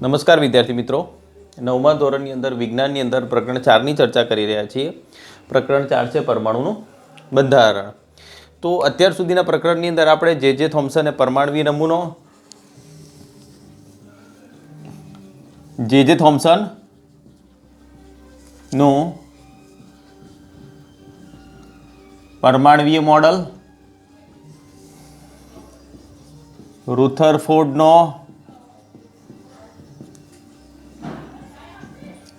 નમસ્કાર વિદ્યાર્થી મિત્રો, 9મા ધોરણની અંદર વિજ્ઞાનની અંદર પ્રકરણ 4ની ચર્ચા કરી રહ્યા છીએ. પ્રકરણ 4 છે પરમાણુનું બંધારણ. તો અત્યાર સુધીના પ્રકરણની અંદર આપણે જે થોમ્સન પરમાણ્વીય નમૂનો, જે થોમ્સન નું પરમાણ્વીય મોડલ, રુથરફોર્ડનો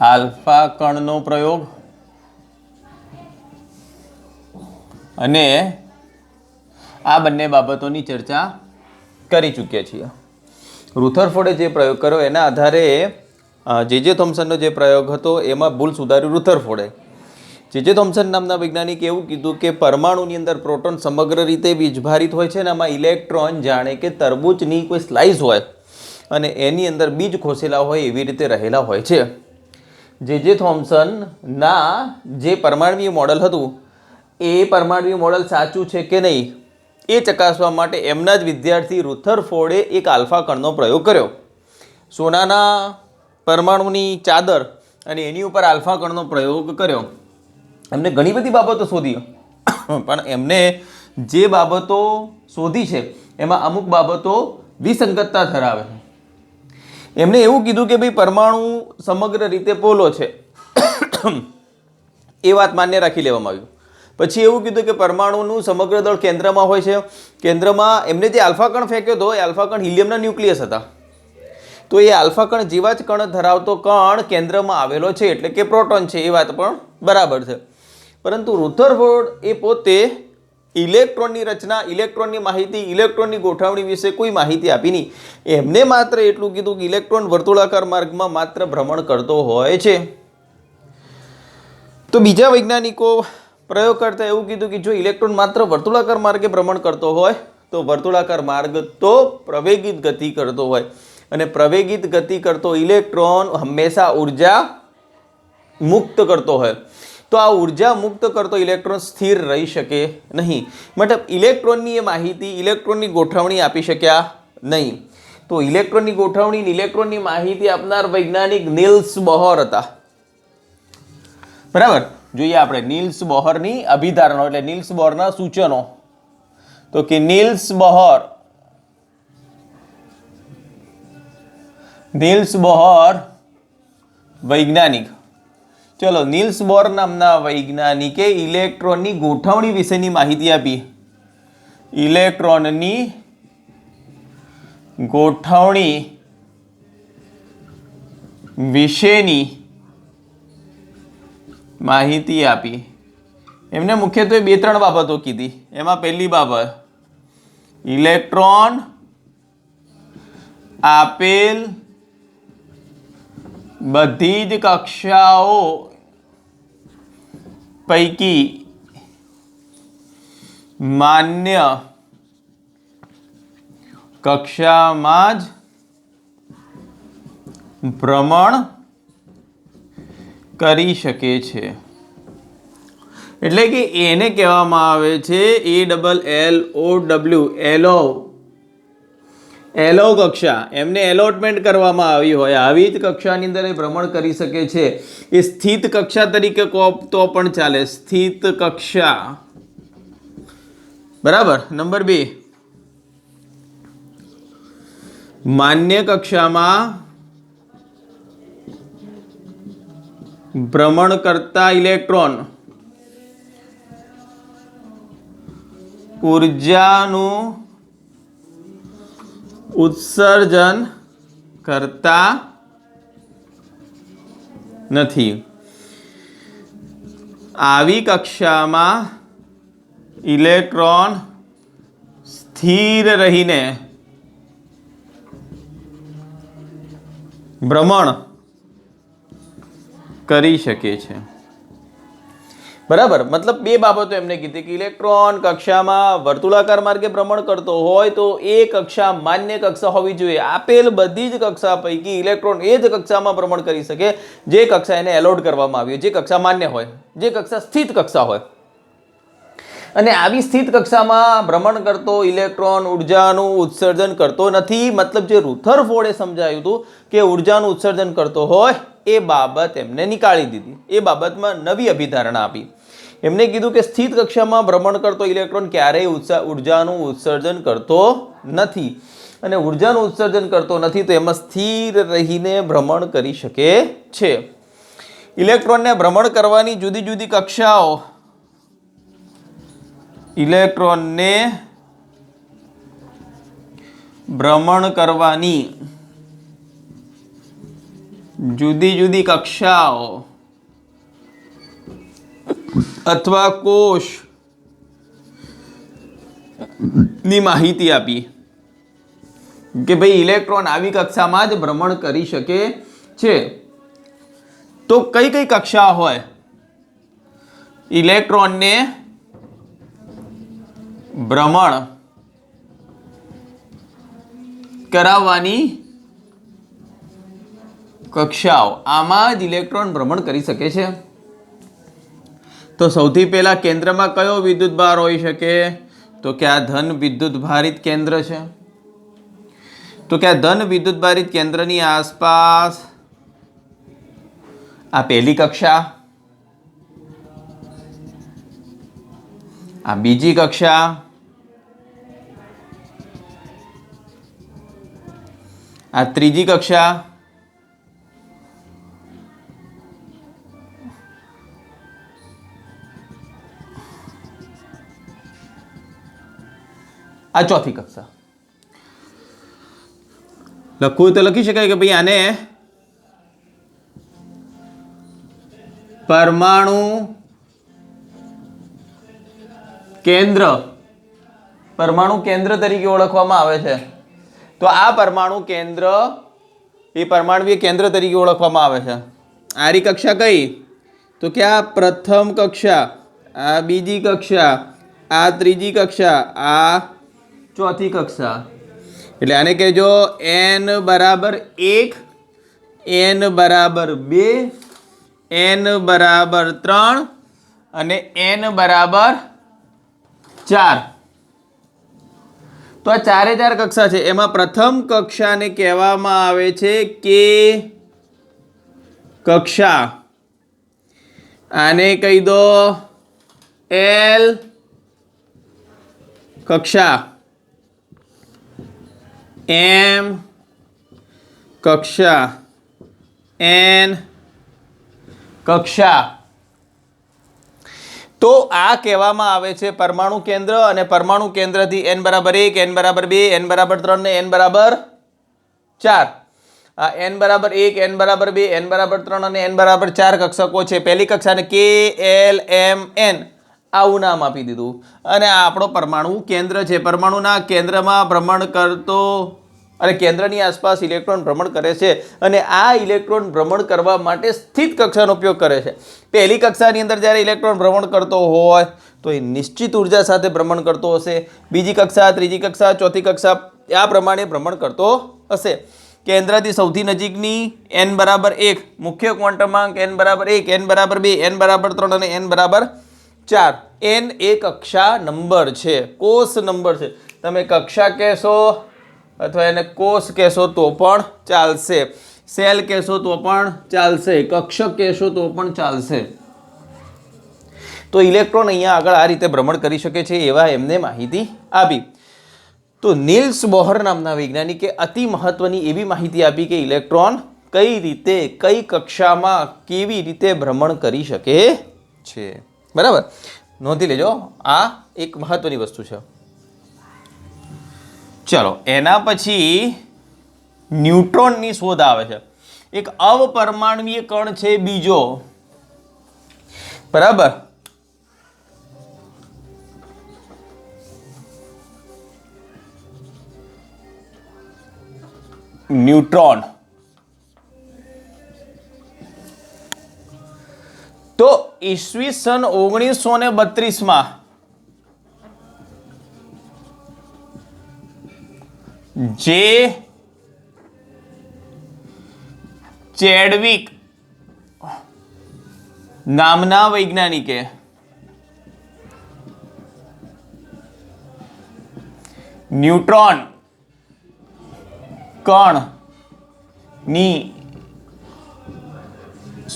આલ્ફા કણનો પ્રયોગ અને આ બંને બાબતોની ચર્ચા કરી ચૂક્યા છીએ. રુથરફોર્ડે જે પ્રયોગ કર્યો એના આધારે જે થોમ્સનનો જે પ્રયોગ હતો એમાં ભૂલ સુધાર્યું રુથરફોર્ડે. જે થોમ્સન નામના વૈજ્ઞાનિકે એવું કીધું કે પરમાણુની અંદર પ્રોટોન સમગ્ર રીતે વીજભારિત હોય છે ને આમાં ઇલેક્ટ્રોન જાણે કે તરબૂચની કોઈ સ્લાઇસ હોય અને એની અંદર બીજ ખોસેલા હોય એવી રીતે રહેલા હોય છે. જે થોમ્સનના જે પરમાણ્વીય મોડલ હતું એ પરમાણ્વીય મોડલ સાચું છે કે નહીં એ ચકાસવા માટે એમના જ વિદ્યાર્થી રુથરફોર્ડે એક આલ્ફા કણનો પ્રયોગ કર્યો. સોનાના પરમાણુની ચાદર અને એની ઉપર આલ્ફા કણનો પ્રયોગ કર્યો. એમને ઘણી બધી બાબતો શોધી, પણ એમને જે બાબતો શોધી છે એમાં અમુક બાબતો વિસંગતતા ધરાવે છે. એમણે એવું કીધું કે ભાઈ પરમાણુ સમગ્ર રીતે પોલો છે, એ વાત માન્ય રાખી લેવામાં આવ્યું. પછી એવું કીધું કે પરમાણુનું સમગ્ર દળ કેન્દ્રમાં હોય છે. કેન્દ્રમાં એમને જે આલ્ફા કણ ફેંક્યો હતો એ આલ્ફા કણ હિલિયમના ન્યુક્લિયસ હતા. તો એ આલ્ફા કણ જેવા જ કણ ધરાવતો કણ કેન્દ્રમાં આવેલો છે એટલે કે પ્રોટોન છે, એ વાત પણ બરાબર છે. પરંતુ રુથરફોર્ડ એ પોતે ઇલેક્ટ્રોનની રચના, ઇલેક્ટ્રોનની માહિતી, ઇલેક્ટ્રોનની ગોઠવણી વિશે કોઈ માહિતી આપી નહીં. એમને માત્ર એટલું કીધું કે ઇલેક્ટ્રોન વર્તુળાકાર માર્ગમાં માત્ર ભ્રમણ કરતો હોય છે. તો બીજા વૈજ્ઞાનિકો પ્રયોગ કરતા એવું કીધું કે જો ઇલેક્ટ્રોન માત્ર વર્તુળાકાર માર્ગે ભ્રમણ કરતો હોય તો વર્તુળાકાર માર્ગ તો પ્રવેગિત ગતિ કરતો હોય અને પ્રવેગિત ગતિ કરતો ઇલેક્ટ્રોન હંમેશા ઉર્જા મુક્ત કરતો હોય. તો આ ઉર્જા મુક્ત કરતો ઇલેક્ટ્રોન સ્થિર રહી શકે નહીં, મતલબ ઇલેક્ટ્રોનની એ માહિતી, ઇલેક્ટ્રોનની ગોઠવણી આપી શક્યા નહીં. તો ઇલેક્ટ્રોનની ગોઠવણી, ઇલેક્ટ્રોનની માહિતી આપનાર વૈજ્ઞાનિક નીલ્સ બોહર હતા. બરાબર, જોઈએ આપણે નીલ્સ બોહરની અભિધારણો એટલે નીલ્સ બોહરના સૂચનો. તો કે નીલ્સ બોહર વૈજ્ઞાનિક. ચલો, નીલ્સ બોર નામના વૈજ્ઞાનિકે ઇલેક્ટ્રોનની ગોઠવણી વિશેની માહિતી આપી. ઇલેક્ટ્રોનની ગોઠવણી વિશેની માહિતી આપી. એમને મુખ્યત્વે 2-3 બાબતો કીધી. એમાં પહેલી બાબત, ઇલેક્ટ્રોન આપેલ બધી જ કક્ષાઓ પૈકી માન્ય કક્ષામાં જ ભ્રમણ કરી શકે છે. એટલે કે એને કહેવામાં આવે છે એલો કક્ષા. એમને એલોટમેન્ટ કરવામાં આવી હોય આવી જ કક્ષાની અંદર એ ભ્રમણ કરી શકે છે. એ સ્થિત કક્ષા તરીકે તો પણ ચાલે, સ્થિત કક્ષા. બરાબર. નંબર 2, માન્ય કક્ષામાં ભ્રમણ કરતા ઇલેક્ટ્રોન ઉર્જાનું ઉત્સર્જન કરતા નથી. આવી કક્ષામાં ઇલેક્ટ્રોન સ્થિર રહીને ભ્રમણ કરી શકે છે. બરાબર, મતલબ 2 બાબતો એમને કીધી કે ઇલેક્ટ્રોન કક્ષામાં વર્તુળાકાર માર્ગે ભ્રમણ કરતો હોય તો એ કક્ષા માન્ય કક્ષા હોવી જોઈએ. આપેલ બધી જ કક્ષા પૈકી ઇલેક્ટ્રોન એ જ કક્ષામાં ભ્રમણ કરી શકે જે કક્ષા એને એલોટ કરવામાં આવી હોય, જે કક્ષા માન્ય હોય, જે કક્ષા સ્થિત કક્ષા હોય. અને આવી સ્થિત કક્ષામાં ભ્રમણ કરતો ઇલેક્ટ્રોન ઉર્જાનું ઉત્સર્જન કરતો નથી. મતલબ જે રુથરફોર્ડે સમજાયું હતું કે ઉર્જાનું ઉત્સર્જન કરતો હોય એ બાબત એમને નીકાળી દીધી. એ બાબતમાં નવી અભિધારણા આપી. એમને કીધું કે સ્થિત કક્ષામાં ભ્રમણ કરતો ઇલેક્ટ્રોન ક્યારેય ઉર્જાનું ઉત્સર્જન કરતો નથી, અને ઉર્જાનું ઉત્સર્જન કરતો નથી તો એમાં સ્થિર રહીને ભ્રમણ કરી શકે છે. ઇલેક્ટ્રોનને ભ્રમણ કરવાની જુદી જુદી કક્ષાઓ, ઇલેક્ટ્રોનને ભ્રમણ કરવાની જુદી જુદી કક્ષાઓ અથવા કોષ ની માહિતી આપી કે ભાઈ ઇલેક્ટ્રોન આવી કક્ષામાં જ ભ્રમણ કરી શકે છે. તો કઈ કઈ કક્ષા હોય ઇલેક્ટ્રોનને ભ્રમણ કરાવવાની કક્ષાઓ? આમાં જ ઇલેક્ટ્રોન ભ્રમણ કરી શકે છે. તો સૌથી પહેલા કેન્દ્રમાં કયો વિદ્યુત ભાર હોઈ શકે? તો કે આ ધન વિદ્યુત ભારિત કેન્દ્ર છે. તો કે આ ધન વિદ્યુત ભારિત કેન્દ્રની આસપાસ આ પહેલી કક્ષા, આ બીજી કક્ષા, આ ત્રીજી કક્ષા, આ ચોથી કક્ષા. લખવું તો લખી શકાય કે ભાઈ આને પરમાણુ કેન્દ્ર, પરમાણુ કેન્દ્ર તરીકે ઓળખવામાં આવે છે. તો આ પરમાણુ કેન્દ્ર એ પરમાણુય કેન્દ્ર તરીકે ઓળખવામાં આવે છે. આરી કક્ષા કઈ? તો કે આ પ્રથમ કક્ષા, આ બીજી કક્ષા, આ ત્રીજી કક્ષા, આ ચોથી કક્ષા. એટલે આને કહેજો n બરાબર 1, n બરાબર 2, n બરાબર 3 અને n બરાબર 4. તો આ ચારે ચાર કક્ષા છે. એમાં પ્રથમ કક્ષાને કહેવામાં આવે છે કે કક્ષા. આને કહી દો L કક્ષા, M કક્ષા, N કક્ષા. તો આ કહેવામાં આવે છે પરમાણુ કેન્દ્ર, અને પરમાણુ કેન્દ્રથી n બરાબર 1, n બરાબર 2, n બરાબર 3 ને n બરાબર 4. આ n બરાબર 1, n બરાબર 2, n બરાબર 3 અને n બરાબર 4 કક્ષકો છે. પહેલી કક્ષાને K L M N આવું નામ આપી દીધું. અને આ આપણો પરમાણુ કેન્દ્ર છે. પરમાણુના કેન્દ્રમાં ભ્રમણ કરતો અને કેન્દ્રની આસપાસ ઇલેક્ટ્રોન ભ્રમણ કરે છે, અને આ ઇલેક્ટ્રોન ભ્રમણ કરવા માટે સ્થિત કક્ષાનો ઉપયોગ કરે છે. પહેલી કક્ષાની અંદર જ્યારે ઇલેક્ટ્રોન ભ્રમણ કરતો હોય તો એ નિશ્ચિત ઉર્જા સાથે ભ્રમણ કરતો હશે. બીજી કક્ષા, ત્રીજી કક્ષા, ચોથી કક્ષા આ પ્રમાણે ભ્રમણ કરતો હશે. કેન્દ્રથી સૌથી નજીકની n બરાબર 1 મુખ્ય ક્વોન્ટમાંક, n બરાબર 1, n બરાબર 2, n બરાબર 3 અને n બરાબર 4. n એ કક્ષા નંબર છે, કોષ નંબર છે. તમે કક્ષા કહેશો અથવા એને કોષ કહેશો તો પણ ચાલશે, સેલ કહેશો તો પણ ચાલશે, કક્ષક કહેશો તો પણ ચાલશે. તો ઇલેક્ટ્રોન અહીંયા આગળ આ રીતે ભ્રમણ કરી શકે છે એવા એમને માહિતી આપી. તો નીલ્સ બોહર નામના વૈજ્ઞાનિકે અતિ મહત્વની એવી માહિતી આપી કે ઇલેક્ટ્રોન કઈ રીતે, કઈ કક્ષામાં કેવી રીતે ભ્રમણ કરી શકે છે. બરાબર, નોંધી લેજો, આ એક મહત્વની વસ્તુ છે. ચલો, એના પછી ન્યુટ્રોનની શોધ આવે છે. એક અવપરમાણવીય કણ છે બીજો. બરાબર, ન્યુટ્રોન. તો ઈસવીસન 1932 જે ચેડવિક નામના વૈજ્ઞાનિકે ન્યુટ્રોન કણની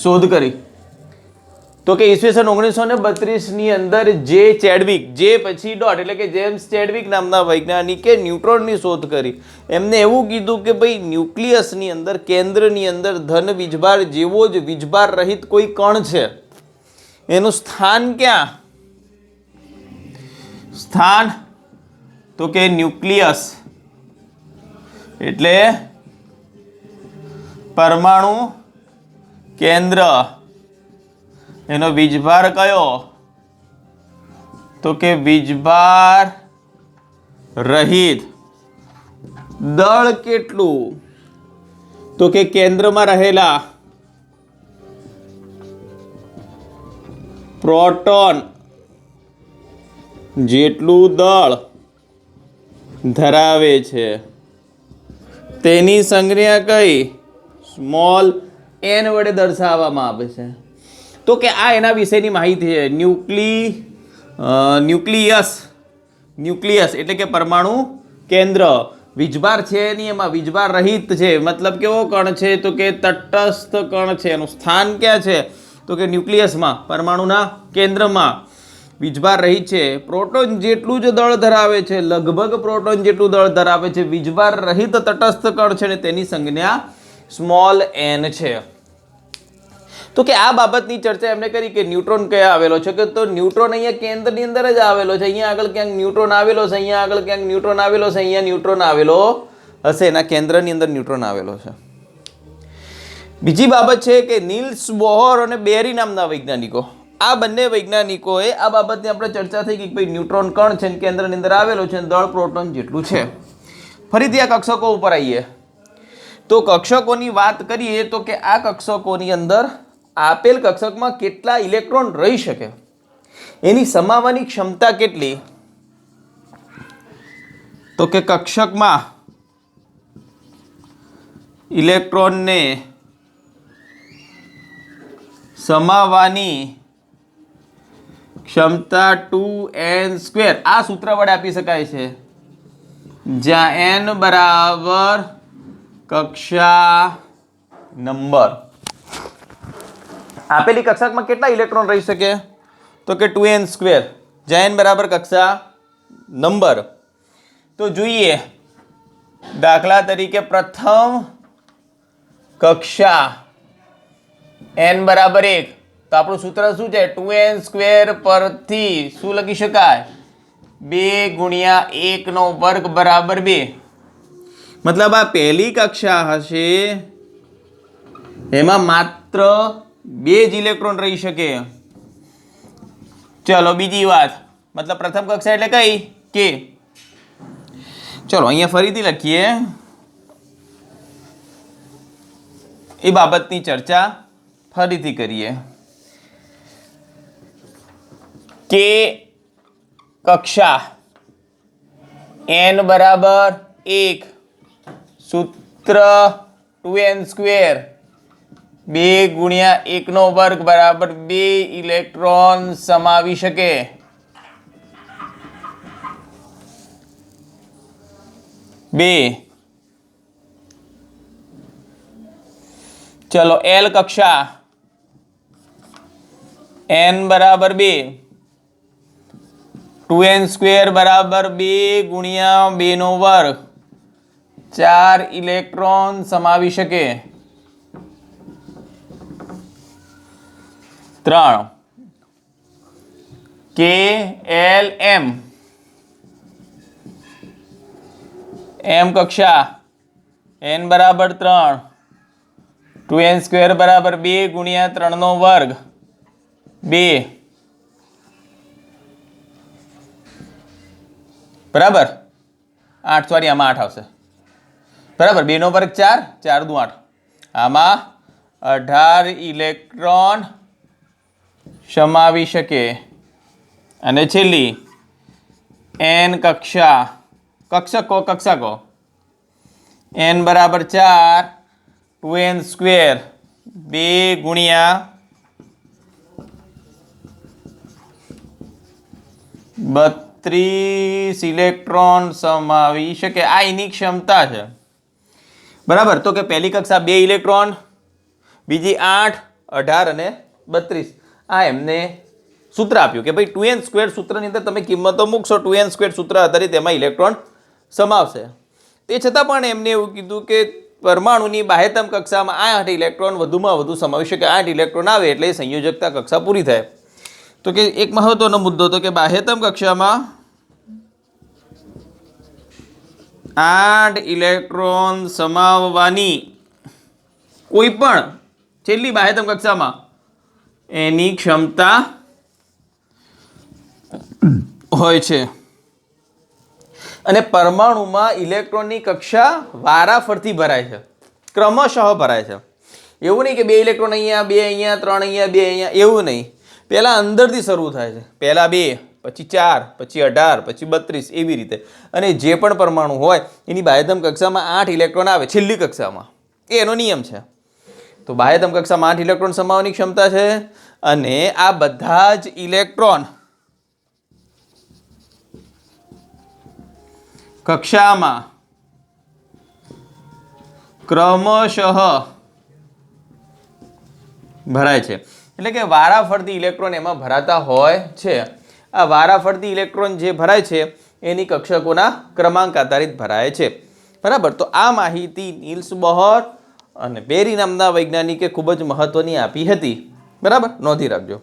શોધ કરી? તો કે ઈસવીસન 1932ની અંદર જે ચેડવિક, જે પછી ડોટ એટલે કે જેમ્સ ચેડવિક નામના વૈજ્ઞાનિકે ન્યુટ્રોનની શોધ કરી. એમને એવું કીધું કે ભાઈ ન્યુક્લિયસની અંદર, કેન્દ્રની અંદર ધન વીજભાર જેવો જ વીજભાર રહિત કોઈ કણ છે, એનું સ્થાન ક્યાં? સ્થાન તો કે ન્યુક્લિયસ એટલે પરમાણુ કેન્દ્ર. એનો વીજભાર કયો? તો કે વીજભાર રહિત. દળ કેટલું? તો કે કેન્દ્રમાં રહેલા પ્રોટોન જેટલું દળ ધરાવે છે તેની સંજ્ઞા કઈ? સ્મોલ n વડે દર્શાવવામાં આવે છે. તો કે આ એના વિશેની માહિતી છે. ન્યુક્લિયસ એટલે કે પરમાણુ કેન્દ્ર. વીજભાર છે નહીં, એમાં વીજભાર રહિત છે. મતલબ કેવો કણ છે? તો કે તટસ્થ કણ છે. એનું સ્થાન ક્યાં છે? તો કે ન્યુક્લિયસમાં, પરમાણુના કેન્દ્રમાં. વીજભાર રહિત છે. પ્રોટોન જેટલું જ દળ ધરાવે છે, લગભગ પ્રોટોન જેટલું દળ ધરાવે છે. વીજભાર રહિત તટસ્થ કણ છે ને તેની સંજ્ઞા સ્મોલ n છે. તો કે આ બાબતની ચર્ચા એમણે કરી કે ન્યુટ્રોન ક્યાં આવેલો છે? કે તો ન્યુટ્રોન અહીંયા કેન્દ્રની અંદર જ આવેલો છે. અહીંયા આગળ ક્યાંક ન્યુટ્રોન આવેલો છે, અહીંયા આગળ ક્યાંક ન્યુટ્રોન આવેલો છે, અહીંયા ન્યુટ્રોન આવેલો હશે. એના કેન્દ્રની અંદર ન્યુટ્રોન આવેલો છે. બીજી બાબત છે કે નીલ્સ બોહર અને બેરી નામના વૈજ્ઞાનિકો, આ બંને વૈજ્ઞાનિકોએ આ બાબતની આપણે ચર્ચા થઈ કે ભાઈ ન્યુટ્રોન કણ છે, કેન્દ્રની અંદર આવેલો છે, દળ પ્રોટોન જેટલું છે. ફરીથી આ કક્ષકો ઉપર આવીએ તો કક્ષકોની વાત કરીએ તો કે આ કક્ષકોની અંદર આપેલ કક્ષકમાં કેટલા ઇલેક્ટ્રોન રહી શકે, એની સમાવવાની ક્ષમતા કેટલી? તો કે કક્ષકમાં ઇલેક્ટ્રોનને સમાવવાની ક્ષમતા 2n². આ સૂત્ર વડે આપી શકાય છે, જ્યાં n બરાબર કક્ષા નંબર. આપેલી કક્ષકમાં કેટલા ઇલેક્ટ્રોન રહી શકે? તો કે 2n², જ્યાં n બરાબર કક્ષા નંબર. તો જોઈએ, દાખલા તરીકે પ્રથમ કક્ષા n બરાબર 1, તો આપણું સૂત્ર શું છે? 2n² પરથી શું લખી શકાય? 2 ગુણ્યા 1² બરાબર 2. મતલબ આ પહેલી કક્ષા હશે, એમાં માત્ર 2 જ ઇલેક્ટ્રોન રહી શકે. ચલો બીજી વાત, મતલબ પ્રથમ કક્ષા એટલે કઈ? કે ચલો અહીંયા ફરીથી લખીએ, એ બાબતની ચર્ચા ફરીથી કરીએ કે કક્ષા n બરાબર 1, સૂત્ર 2n², 2 ગુણ્યા 1² બરાબર 2 ઇલેક્ટ્રોન સમાવી શકે. ચલો L કક્ષા n બરાબર 2, 2n² બરાબર 2 ગુણ્યા 2² 4 ઇલેક્ટ્રોન સમાવી શકે. 3 KLM M કક્ષા n બરાબર 3, 2n² બરાબર 2 ગુણ્યા 3² 2 બરાબર 8, સોરી આમાં 8 આવશે બરાબર. 2 નો વર્ગ 4, 4 દુ 8, આમાં 18 ઇલેક્ટ્રોન સમાવી શકે. અને છેલ્લી n કક્ષા, કક્ષકો n બરાબર 4, 2n² 2 ગુણ્યા 32 32 ઇલેક્ટ્રોન સમાવી શકે, આ એની ક્ષમતા છે. બરાબર. તો કે પહેલી કક્ષા 2 ઇલેક્ટ્રોન, બીજી 8, 18 અને 32. આ એમને સૂત્ર આપ્યું કે ભાઈ 2n² સૂત્રની અંદર તમે કિંમતો મૂકશો, 2n² સૂત્ર આધારિત એમાં ઇલેક્ટ્રોન સમાવશે. તે છતાં પણ એમને એવું કીધું કે પરમાણુની બાહ્યતમ કક્ષામાં 8 ઇલેક્ટ્રોન વધુમાં વધુ સમાવી શકે. 8 ઇલેક્ટ્રોન આવે એટલે સંયોજકતા કક્ષા પૂરી થાય. તો કે એક મહત્વનો મુદ્દો તો કે બાહ્યતમ કક્ષામાં 8 ઇલેક્ટ્રોન સમાવવાની કોઈ પણ છેલ્લી બાહ્યતમ કક્ષામાં એની ક્ષમતા હોય છે. અને પરમાણુમાં ઇલેક્ટ્રોનની કક્ષા વારાફરતી ભરાય છે, ક્રમશઃ ભરાય છે. એવું નહીં કે 2 ઇલેક્ટ્રોન અહીંયા, 2 અહીંયા, 3 અહીંયા, 2 અહીંયા, એવું નહીં. પહેલાં અંદરથી શરૂ થાય છે. પહેલાં 2, પછી 4, પછી 18, પછી 32, એવી રીતે. અને જે પણ પરમાણુ હોય એની બાહ્યતમ કક્ષામાં 8 ઇલેક્ટ્રોન આવે છેલ્લી કક્ષામાં, એ એનો નિયમ છે. તો બાહ્યતમ કક્ષામાં 8 ઇલેક્ટ્રોન સમાવવાની ક્ષમતા છે. અને આ બધા જ ઇલેક્ટ્રોન કક્ષામાં ક્રમશઃ ભરાય છે. એટલે કે વારાફરતી ઇલેક્ટ્રોન એમાં ભરાતા હોય છે. આ વારાફરતી ઇલેક્ટ્રોન જે ભરાય છે એની કક્ષકોના ક્રમાંક આધારિત ભરાય છે. બરાબર. તો આ માહિતી નીલ્સ બોહર અને બેરી નામના વૈજ્ઞાનિકે ખૂબ જ મહત્વની આપી હતી. બરાબર, નોંધી રાખજો.